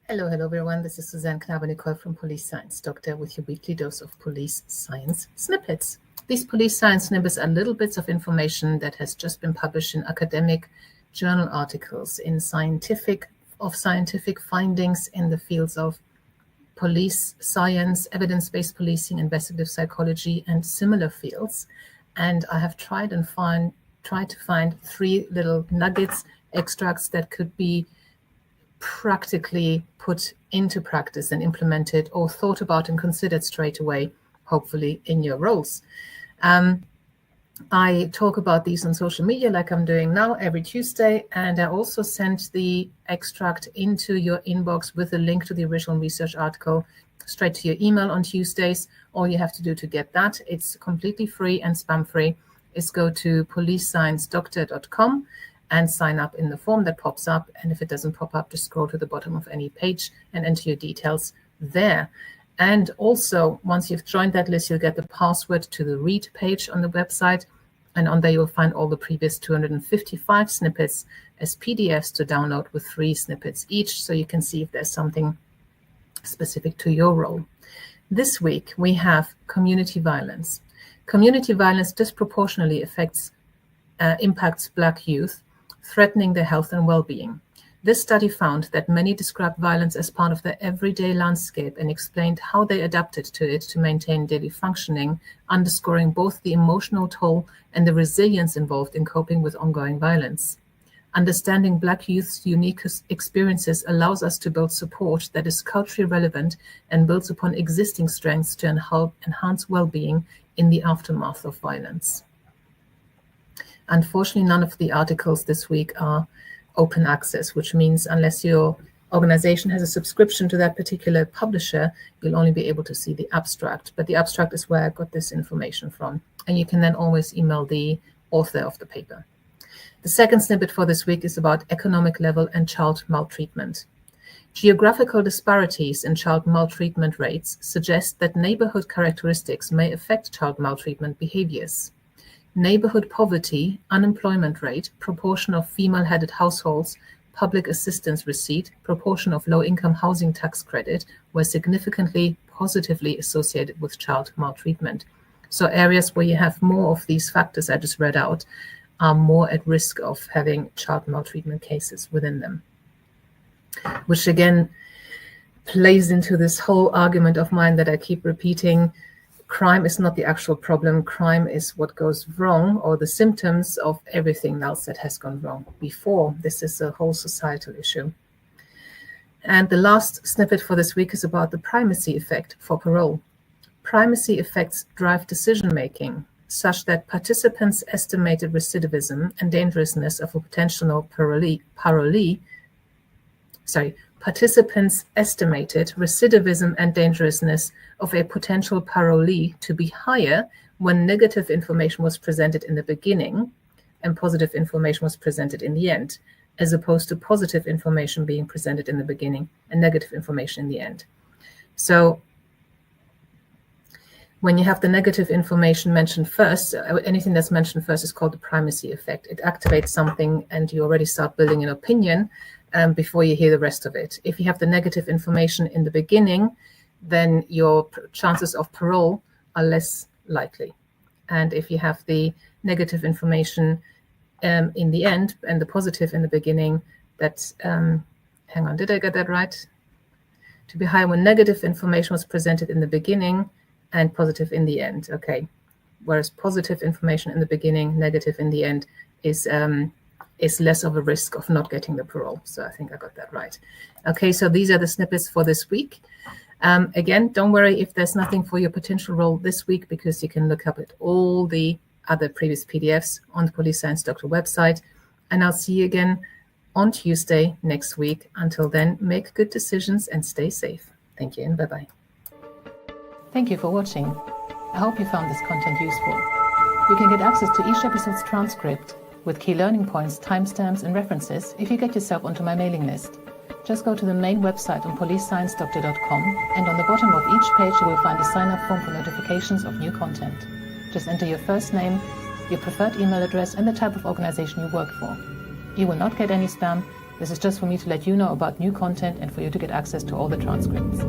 Hello everyone. This is Suzanne Knabe-Nicole from Police Science Doctor with your weekly dose of police science snippets. These police science snippets are little bits of information that has just been published in academic journal articles, in scientific findings in the fields of police science, evidence-based policing, investigative psychology, and similar fields. And I have tried to find three little nuggets, extracts that could be practically put into practice and implemented or thought about and considered straight away, hopefully in your roles. I talk about these on social media like I'm doing now every Tuesday, and I also sent the extract into your inbox with a link to the original research article straight to your email on Tuesdays. All you have to do to get that, it's completely free and spam free, is go to policesciencedoctor.com and sign up in the form that pops up. And if it doesn't pop up, just scroll to the bottom of any page and enter your details there. And also, once you've joined that list, you'll get the password to the read page on the website. And on there, you'll find all the previous 255 snippets as PDFs to download with 3 snippets each, so you can see if there's something specific to your role. This week, we have community violence. Community violence disproportionately impacts Black youth, threatening their health and well-being. This study found that many described violence as part of their everyday landscape and explained how they adapted to it to maintain daily functioning, underscoring both the emotional toll and the resilience involved in coping with ongoing violence. Understanding Black youth's unique experiences allows us to build support that is culturally relevant and builds upon existing strengths to enhance well-being in the aftermath of violence. Unfortunately, none of the articles this week are open access, which means unless your organization has a subscription to that particular publisher, you'll only be able to see the abstract. But the abstract is where I got this information from. And you can then always email the author of the paper. The second snippet for this week is about economic level and child maltreatment. Geographical disparities in child maltreatment rates suggest that neighborhood characteristics may affect child maltreatment behaviors. Neighborhood poverty, unemployment rate, proportion of female-headed households, public assistance receipt, proportion of low-income housing tax credit were significantly positively associated with child maltreatment. So areas where you have more of these factors I just read out are more at risk of having child maltreatment cases within them, which again plays into this whole argument of mine that I keep repeating. Crime is not the actual problem. Crime is what goes wrong, or the symptoms of everything else that has gone wrong before. This is a whole societal issue. And the last snippet for this week is about the primacy effect for parole. Primacy effects drive decision-making such that participants' estimated recidivism and dangerousness of a potential participants estimated recidivism and dangerousness of a potential parolee to be higher when negative information was presented in the beginning and positive information was presented in the end, as opposed to positive information being presented in the beginning and negative information in the end. So when you have the negative information mentioned first, anything that's mentioned first is called the primacy effect. It activates something and you already start building an opinion before you hear the rest of it. If you have the negative information in the beginning, then your chances of parole are less likely. And if you have the negative information in the end and the positive in the beginning, that, hang on, did I get that right? To be higher when negative information was presented in the beginning and positive in the end. Okay. Whereas positive information in the beginning, negative in the end is less of a risk of not getting the parole. So I think I got that right. Okay, so these are the snippets for this week. Again, don't worry if there's nothing for your potential role this week, because you can look up at all the other previous PDFs on the Police Science Doctor website. And I'll see you again on Tuesday next week. Until then, make good decisions and stay safe. Thank you and bye-bye. Thank you for watching. I hope you found this content useful. You can get access to each episode's transcript with key learning points, timestamps, and references if you get yourself onto my mailing list. Just go to the main website on policesciencedoctor.com, and on the bottom of each page you will find a sign-up form for notifications of new content. Just enter your first name, your preferred email address, and the type of organization you work for. You will not get any spam, This is just for me to let you know about new content and for you to get access to all the transcripts.